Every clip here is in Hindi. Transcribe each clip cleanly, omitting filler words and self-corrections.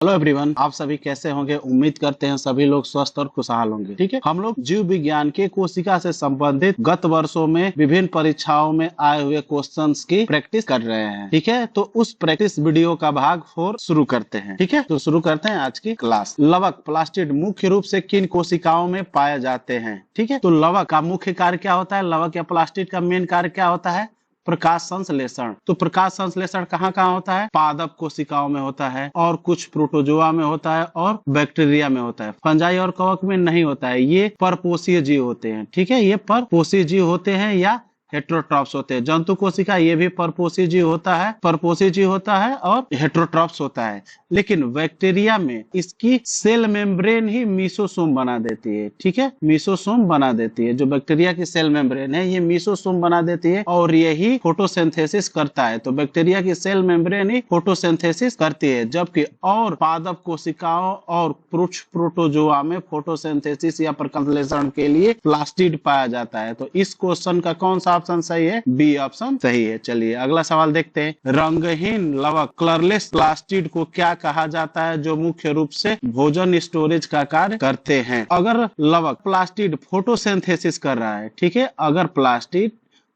हेलो एवरीवन, आप सभी कैसे होंगे। उम्मीद करते हैं सभी लोग स्वस्थ और खुशहाल होंगे। ठीक है, हम लोग जीव विज्ञान के कोशिका से संबंधित गत वर्षों में विभिन्न परीक्षाओं में आए हुए क्वेश्चंस की प्रैक्टिस कर रहे हैं। ठीक है, तो उस प्रैक्टिस वीडियो का भाग 4 शुरू करते हैं। ठीक है, तो शुरू करते हैं आज की क्लास। लवक प्लास्टिड मुख्य रूप से किन कोशिकाओं में पाए जाते हैं। ठीक है, तो लवक का मुख्य कार्य क्या होता है, लवक या प्लास्टिड का मेन कार्य क्या होता है, प्रकाश संश्लेषण। तो प्रकाश संश्लेषण कहाँ कहाँ होता है, पादप कोशिकाओं में होता है और कुछ प्रोटोजोआ में होता है और बैक्टीरिया में होता है। फंजाई और कवक में नहीं होता है, ये परपोषीय जीव होते हैं। ठीक है, ये परपोषीय जीव होते हैं या हेट्रोट्रॉप्स होते हैं। जंतु कोशिका ये भी परपोषी जीव होता है और हेट्रोट्रॉप्स होता है। लेकिन बैक्टीरिया में इसकी सेल मेम्ब्रेन ही मीसोसोम बना देती है। ठीक है, मीसोसोम बना देती है। जो बैक्टीरिया की सेल मेम्ब्रेन है ये मीसोसोम बना देती है और यही फोटोसिंथेसिस करता है। तो बैक्टीरिया की सेल मेम्ब्रेन ही फोटोसिंथेसिस करती है, जबकि और पादप कोशिकाओं और कुछ प्रोटोजोआ में फोटोसिंथेसिस या प्रकाशसंश्लेषण के लिए प्लास्टिड पाया जाता है। तो इस क्वेश्चन का कौन सा ऑप्शन सही है, बी ऑप्शन सही है। चलिए अगला सवाल देखते हैं। रंगहीन लवक कलरलेस प्लास्टिड को क्या कहा जाता है, जो मुख्य रूप से भोजन स्टोरेज का कार्य करते हैं। अगर लवक प्लास्टिड फोटोसिंथेसिस कर रहा है, ठीक है, अगर प्लास्टिड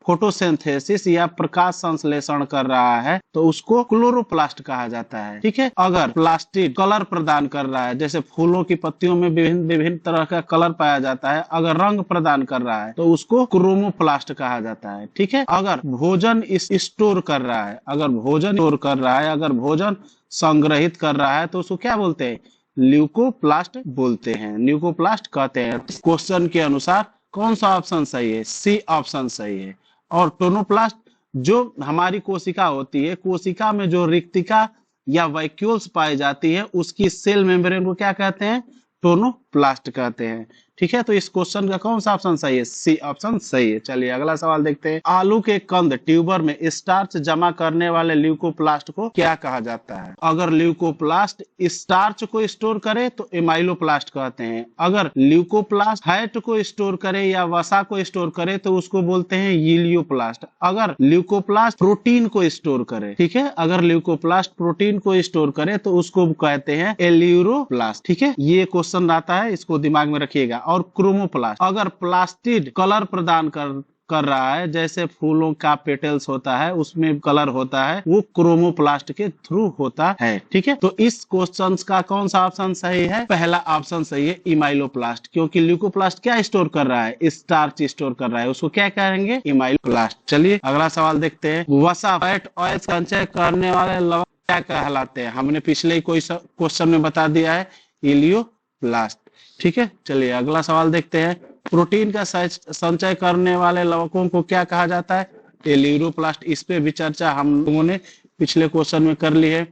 फोटोसिंथेसिस या प्रकाश संश्लेषण कर रहा है तो उसको क्लोरोप्लास्ट कहा जाता है। ठीक है, अगर प्लास्टिड कलर प्रदान कर रहा है, जैसे फूलों की पत्तियों में विभिन्न विभिन्न तरह का कलर पाया जाता है, अगर रंग प्रदान कर रहा है तो उसको क्रोमोप्लास्ट कहा जाता है। ठीक है, अगर भोजन स्टोर कर रहा है, अगर भोजन संग्रहित कर रहा है तो उसको क्या बोलते हैं, ल्यूकोप्लास्ट बोलते हैं, ल्यूकोप्लास्ट कहते हैं। क्वेश्चन के अनुसार कौन सा ऑप्शन सही है, सी ऑप्शन सही है। और टोनोप्लास्ट जो हमारी कोशिका होती है, कोशिका में जो रिक्तिका या वैक्यूल्स पाई जाती है उसकी सेल मेम्ब्रेन को क्या कहते हैं, टोनोप्लास्ट कहते हैं। ठीक है, तो इस क्वेश्चन का कौन सा ऑप्शन सही है, सी ऑप्शन सही है। चलिए अगला सवाल देखते हैं। आलू के कंद ट्यूबर में स्टार्च जमा करने वाले ल्यूकोप्लास्ट को क्या कहा जाता है। अगर ल्यूकोप्लास्ट स्टार्च को स्टोर करे तो एमाइलोप्लास्ट कहते हैं। अगर ल्यूकोप्लास्ट फैट को स्टोर करे या वसा को स्टोर करे तो उसको बोलते हैं यीलियोप्लास्ट। अगर ल्यूकोप्लास्ट प्रोटीन को स्टोर करे, ठीक है, अगर ल्यूकोप्लास्ट प्रोटीन को स्टोर करे तो उसको कहते हैं एल्यूरोप्लास्ट। ठीक है, ये क्वेश्चन आता है, इसको दिमाग में रखिएगा। और क्रोमोप्लास्ट, अगर प्लास्टिड कलर प्रदान कर रहा है, जैसे फूलों का पेटल्स होता है उसमें कलर होता है, वो क्रोमोप्लास्ट के थ्रू होता है। ठीक है, तो इस क्वेश्चन का कौन सा ऑप्शन सही है, पहला ऑप्शन सही है, इमाइलोप्लास्ट। क्योंकि ल्यूकोप्लास्ट क्या स्टोर कर रहा है, स्टार्च स्टोर कर रहा है, उसको क्या कहेंगे, इमाइलोप्लास्ट। चलिए अगला सवाल देखते हैं। वसा फैट ऑयल संचय करने वाले लवक क्या कहलाते हैं। हमने पिछले कोई क्वेश्चन में बता दिया है, इलियोप्लास्ट। ठीक है, चलिए अगला सवाल देखते हैं। प्रोटीन का संचय करने वाले लवकों को क्या कहा जाता है, एल्यूरोप्लास्ट। इस पे भी चर्चा हम लोगों ने पिछले क्वेश्चन में कर ली है।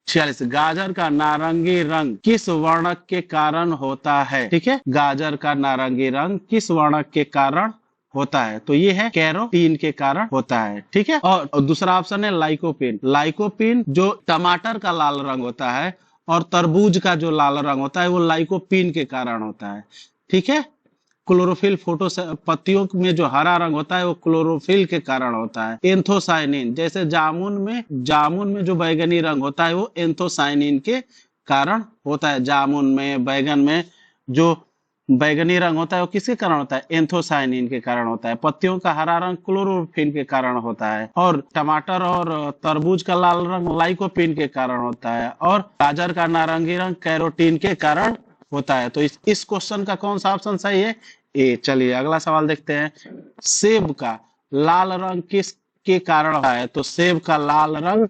46, गाजर का नारंगी रंग किस वर्णक के कारण होता है। ठीक है, गाजर का नारंगी रंग किस वर्णक के कारण होता है, तो ये है कैरोटीन के कारण होता है। ठीक है, और दूसरा ऑप्शन है लाइकोपिन। लाइकोपिन जो टमाटर का लाल रंग होता है और तरबूज का जो लाल रंग होता है वो लाइकोपिन के कारण होता है। ठीक है, क्लोरोफिल पत्तियों में जो हरा रंग होता है वो क्लोरोफिल के कारण होता है। एंथोसाइनिन, जैसे जामुन में जो बैगनी रंग होता है वो एंथोसाइनिन के कारण होता है। जामुन में, बैगन में जो बैगनी रंग होता है वो किसके कारण होता है, एंथोसाइनिन के कारण होता है। पत्तियों का हरा रंग क्लोरोफिल के कारण होता है और टमाटर और तरबूज का लाल रंग लाइकोपिन के कारण होता है और गाजर का नारंगी रंग कैरोटीन के कारण होता है। तो इस क्वेश्चन का कौन सा ऑप्शन सही है, ए। चलिए अगला सवाल देखते हैं। सेब का लाल रंग किस के कारण होता है, तो सेब का लाल रंग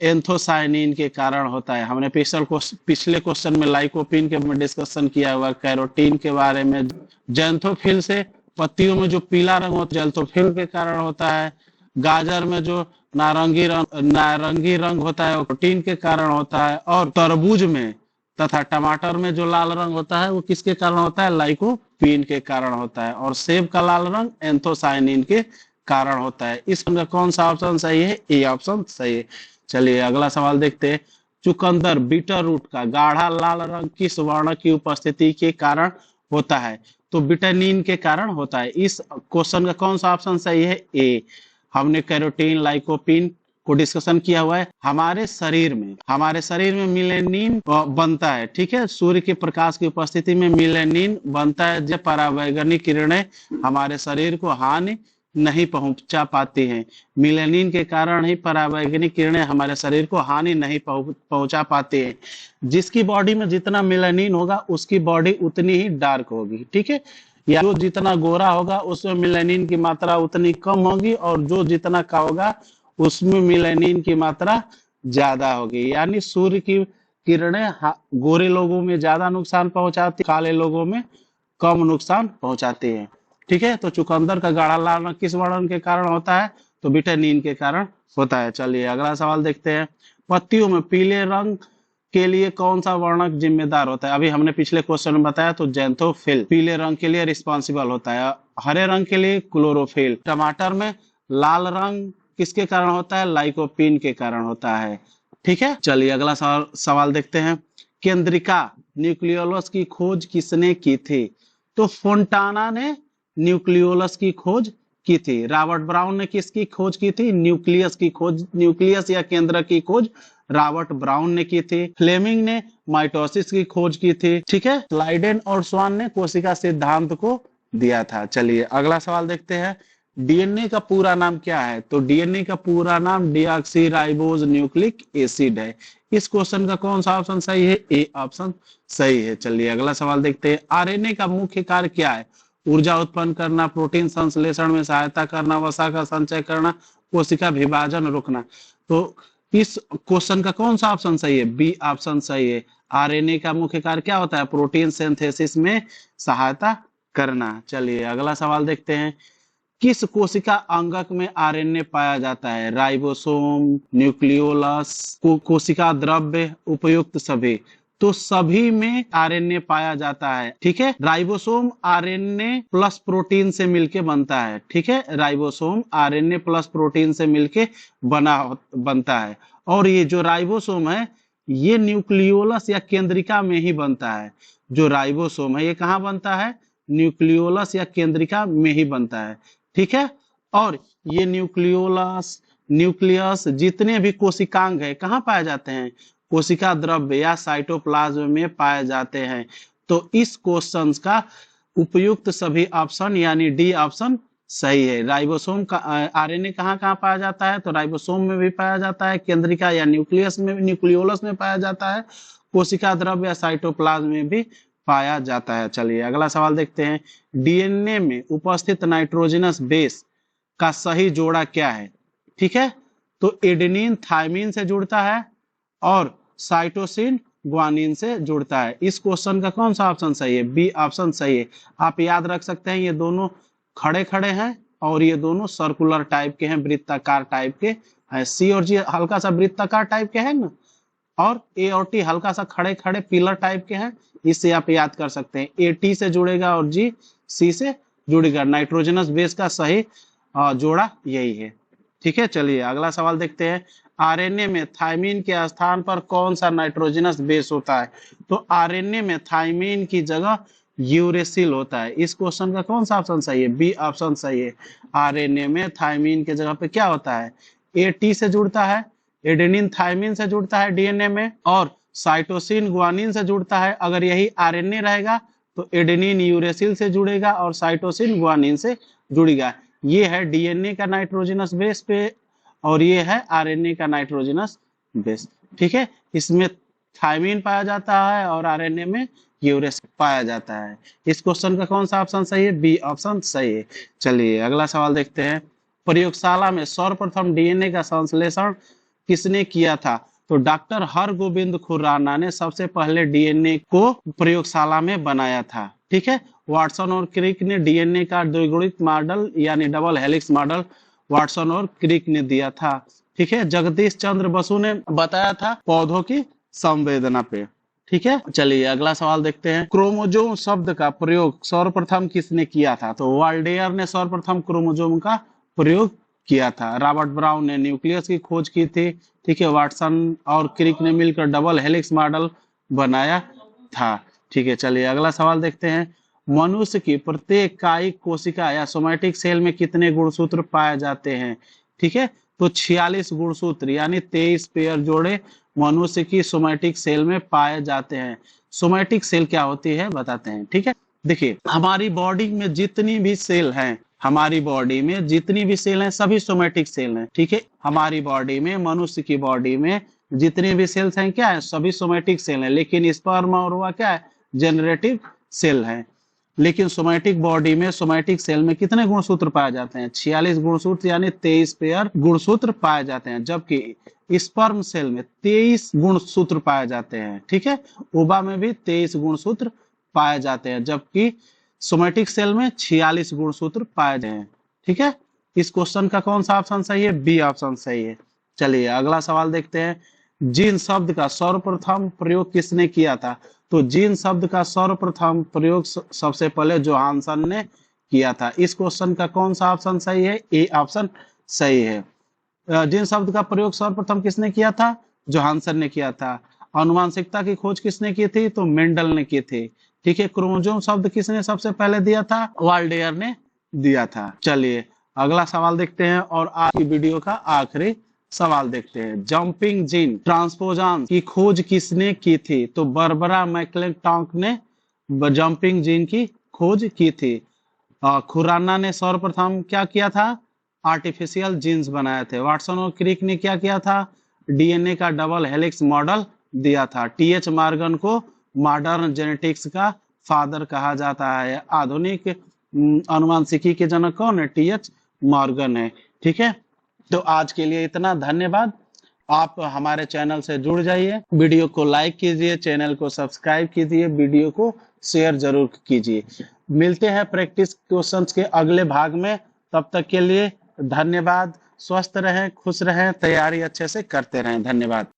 एंथोसाइनिन के कारण होता है। हमने पिछले क्वेश्चन में लाइकोपिन के में डिस्कशन किया हुआ, कैरोटीन के बारे में। जैंथोफिल से पत्तियों में जो पीला रंग होता है जैंथोफिल के कारण होता है। गाजर में जो नारंगी रंग होता है वो प्रोटीन के कारण होता है। और तरबूज में तथा टमाटर में जो लाल रंग होता है वो किसके कारण होता है, लाइकोपिन के कारण होता है। और सेब का लाल रंग एंथोसाइनिन के कारण होता है। इसका कौन सा ऑप्शन सही है, ए ऑप्शन सही है। चलिए अगला सवाल देखते हैं। चुकंदर बीटर रूट का गाढ़ा लाल रंग किस वर्ण की उपस्थिति के कारण होता है, तो विटामिन के कारण होता है। इस क्वेश्चन का कौन सा ऑप्शन सही है, ए। हमने कैरोटीन, लाइकोपिन को डिस्कशन किया हुआ है। हमारे शरीर में मिलेनिन बनता है, ठीक है। सूर्य के प्रकाश की उपस्थिति में मिलेनिन बनता है, जब परावैंगनिक किरणें हमारे शरीर को हानि नहीं पहुंचा पाती हैं। मिलेनिन के कारण ही परावैंगनिक किरणें हमारे शरीर को हानि नहीं पहुंचा पाती हैं। जिसकी बॉडी में जितना मिलेनिन होगा उसकी बॉडी उतनी ही डार्क होगी, ठीक है। या जो जितना गोरा होगा उसमें मिलेनिन की मात्रा उतनी कम होगी, और जो जितना का होगा उसमें मिलेनिन की मात्रा ज्यादा होगी। यानी सूर्य की किरणें गोरे लोगों में ज्यादा नुकसान पहुंचाती, काले लोगों में कम नुकसान पहुंचाती है, ठीक है। तो चुकंदर का गाढ़ा लाल रंग किस वर्ण के कारण होता है? तो विटामिन के कारण होता है। चलिए अगला सवाल देखते हैं। पत्तियों में पीले रंग के लिए कौन सा वर्णक जिम्मेदार होता है? अभी हमने पिछले क्वेश्चन में बताया, तो ज़ैंथोफिल पीले रंग के लिए रिस्पॉन्सिबल होता है। हरे रंग के लिए क्लोरोफिल। टमाटर में लाल रंग किसके कारण होता है? लाइकोपीन के कारण होता है, ठीक है। चलिए अगला सवाल देखते हैं। केंद्रिका न्यूक्लियोलस की खोज किसने की थी? तो फोंटाना ने न्यूक्लियोलस की खोज की थी। रॉबर्ट ब्राउन ने किसकी खोज की थी? न्यूक्लियस की खोज, न्यूक्लियस या केंद्र की खोज रॉबर्ट ब्राउन ने की थी। फ्लेमिंग ने माइटोसिस की खोज की थी, ठीक है। लाइडेन और स्वान ने कोशिका सिद्धांत को दिया था। चलिए अगला सवाल देखते हैं। डीएनए का पूरा नाम क्या है? तो डीएनए का पूरा नाम डीऑक्सीराइबोज न्यूक्लिक एसिड है। इस क्वेश्चन का कौन सा ऑप्शन सही है? ए ऑप्शन सही है। चलिए अगला सवाल देखते हैं। आरएनए का मुख्य कार्य क्या है? ऊर्जा उत्पन्न करना, प्रोटीन संश्लेषण में सहायता करना, वसा का संचय करना, कोशिका विभाजन रोकना। तो इस क्वेश्चन का कौन सा ऑप्शन सही है? बी ऑप्शन सही है। आरएनए का मुख्य कार्य क्या होता है? प्रोटीन सिंथेसिस में सहायता करना। चलिए अगला सवाल देखते हैं। किस कोशिका अंगक में आरएनए पाया जाता है? राइबोसोम, न्यूक्लियोलस, कोशिका द्रव्य, उपयुक्त सभी। तो सभी में आरएनए पाया जाता है, ठीक है। राइबोसोम आरएनए प्लस प्रोटीन से मिलके बनता है, ठीक है। राइबोसोम आरएनए प्लस प्रोटीन से मिलके बनता है। और ये जो राइबोसोम है ये न्यूक्लियोलस या केंद्रिका में ही बनता है। जो राइबोसोम है ये कहाँ बनता है? न्यूक्लियोलस या केंद्रिका में ही बनता है, ठीक है। और ये न्यूक्लियस जितने भी कोशिकांग है कहाँ पाए जाते हैं? कोशिका द्रव्य या साइटोप्लाज्म में पाए जाते हैं। तो इस क्वेश्चन का उपयुक्त सभी ऑप्शन यानी डी ऑप्शन सही है। राइबोसोम का आरएनए कहाँ कहाँ पाया जाता है? तो राइबोसोम में भी पाया जाता है, केंद्रिका या न्यूक्लियोलस में पाया जाता है, कोशिका द्रव्य या साइटोप्लाज्म में भी पाया जाता है। चलिए अगला सवाल देखते हैं। डीएनए में उपस्थित नाइट्रोजनस बेस का सही जोड़ा क्या है? ठीक है, तो एडेनिन थायमिन से जुड़ता है और साइटोसिन ग्वानिन से जुड़ता है। इस क्वेश्चन का कौन सा ऑप्शन सही है? बी ऑप्शन सही है। आप याद रख सकते हैं ये दोनों खड़े खड़े हैं और ये दोनों सर्कुलर टाइप के हैं, वृत्ताकार टाइप के हैं। सी और जी हल्का सा वृत्ताकार टाइप के हैं ना, और ए और टी हल्का सा खड़े खड़े पिलर टाइप के हैं। इससे आप याद कर सकते हैं ए टी से जुड़ेगा और जी सी से जुड़ेगा। नाइट्रोजनस बेस का सही जोड़ा यही है। ठीक है, चलिए अगला सवाल देखते हैं। आरएनए में थायमिन के स्थान पर कौन सा नाइट्रोजनस बेस होता है? तो आरएनए में थायमिन की जगह यूरेसिल होता है। इस क्वेश्चन का कौन सा ऑप्शन सही है? बी ऑप्शन सही है। आरएनए में थायमिन के जगह पे क्या होता है? ए टी से जुड़ता है, एडेनिन थायमिन से जुड़ता है डीएनए में, और साइटोसिन ग्वानिन से जुड़ता है। अगर यही आरएनए रहेगा तो एडेनिन यूरेसिल से जुड़ेगा और साइटोसिन ग्वानिन से जुड़ेगा। ये है डीएनए का नाइट्रोजनस बेस पे और ये है आरएनए का नाइट्रोजनस बेस। ठीक है, इसमें थायमिन पाया जाता है और आरएनए में यूरेसिल पाया जाता है। इस क्वेश्चन का कौन सा ऑप्शन सही है? बी ऑप्शन सही है। चलिए अगला सवाल देखते हैं। प्रयोगशाला में सर्वप्रथम डीएनए का संश्लेषण किसने किया था? तो डॉक्टर हरगोविंद खुराना ने सबसे पहले डीएनए को प्रयोगशाला में बनाया था। ठीक है, वाटसन और क्रिक ने डीएनए का द्विगुणित मॉडल यानी डबल हेलिक्स मॉडल वाटसन और क्रिक ने दिया था। ठीक है, जगदीश चंद्र बसु ने बताया था पौधों की संवेदना पे। ठीक है, चलिए अगला सवाल देखते हैं। क्रोमोजोम शब्द का प्रयोग सर्वप्रथम किसने किया था? तो वाल्डेयर ने सर्वप्रथम क्रोमोजोम का प्रयोग किया था। रॉबर्ट ब्राउन ने न्यूक्लियस की खोज की थी। ठीक है, वाटसन और क्रिक ने मिलकर डबल हेलिक्स मॉडल बनाया था। ठीक है, चलिए अगला सवाल देखते हैं। मनुष्य की प्रत्येक कायिक कोशिका या सोमैटिक सेल में कितने गुणसूत्र पाए जाते हैं? ठीक है, तो 46 गुणसूत्र यानी 23 पेयर जोड़े मनुष्य की सोमैटिक सेल में पाए जाते हैं। सोमैटिक सेल क्या होती है बताते हैं, ठीक है। देखिए, हमारी बॉडी में जितनी भी सेल हैं, हमारी बॉडी में जितनी भी सेल हैं सभी सोमैटिक सेल हैं, ठीक है। हमारी बॉडी में, मनुष्य की बॉडी में जितनी भी सेल्स हैं क्या है, सभी सोमैटिक सेल हैं। लेकिन स्पर्म और वह क्या है, जनरेटिव सेल है। लेकिन सोमैटिक बॉडी में, सोमैटिक सेल में कितने गुणसूत्र पाए जाते हैं? 46 गुणसूत्र यानी 23 पेयर गुणसूत्र पाए जाते हैं। जबकि स्पर्म सेल में 23 गुणसूत्र पाए जाते हैं, ठीक है। ओवा में भी 23 गुणसूत्र पाए जाते हैं, जबकि सोमैटिक सेल में 46 गुणसूत्र पाए जाते हैं, ठीक है। इस क्वेश्चन का कौन सा ऑप्शन सही है? बी ऑप्शन सही है। चलिए अगला सवाल देखते हैं। जीन शब्द का सर्वप्रथम प्रयोग किसने किया था? तो जीन शब्द का सर्वप्रथम प्रयोग सबसे पहले जोहानसन ने किया था। इस क्वेश्चन का कौन सा ऑप्शन सही है? ए ऑप्शन सही है। जीन शब्द का प्रयोग सर्वप्रथम किसने किया था? जोहानसन ने किया था। आनुवंशिकता की खोज किसने की थी? तो मेंडल ने की थी, ठीक है। क्रोमोसोम शब्द किसने सबसे पहले दिया था? वाल्डेयर ने दिया था। चलिए अगला सवाल देखते हैं और आज की वीडियो का आखिरी सवाल देखते हैं। जंपिंग जीन ट्रांसपोजान की खोज किसने की थी? तो बारबरा मैक्क्लेंटॉक ने जंपिंग जीन की खोज की थी। खुराना ने सर्वप्रथम क्या किया था? आर्टिफिशियल जीन्स बनाए थे। वाटसन और क्रिक ने क्या किया था? डीएनए का डबल हेलिक्स मॉडल दिया था। टीएच मॉर्गन को मॉडर्न जेनेटिक्स का फादर कहा जाता है। आधुनिक अनुवांशिकी के जनक कौन है? टीएच मॉर्गन है, ठीक है। तो आज के लिए इतना, धन्यवाद। आप हमारे चैनल से जुड़ जाइए, वीडियो को लाइक कीजिए, चैनल को सब्सक्राइब कीजिए, वीडियो को शेयर जरूर कीजिए। मिलते हैं प्रैक्टिस क्वेश्चंस के अगले भाग में। तब तक के लिए धन्यवाद। स्वस्थ रहें, खुश रहें, तैयारी अच्छे से करते रहें। धन्यवाद।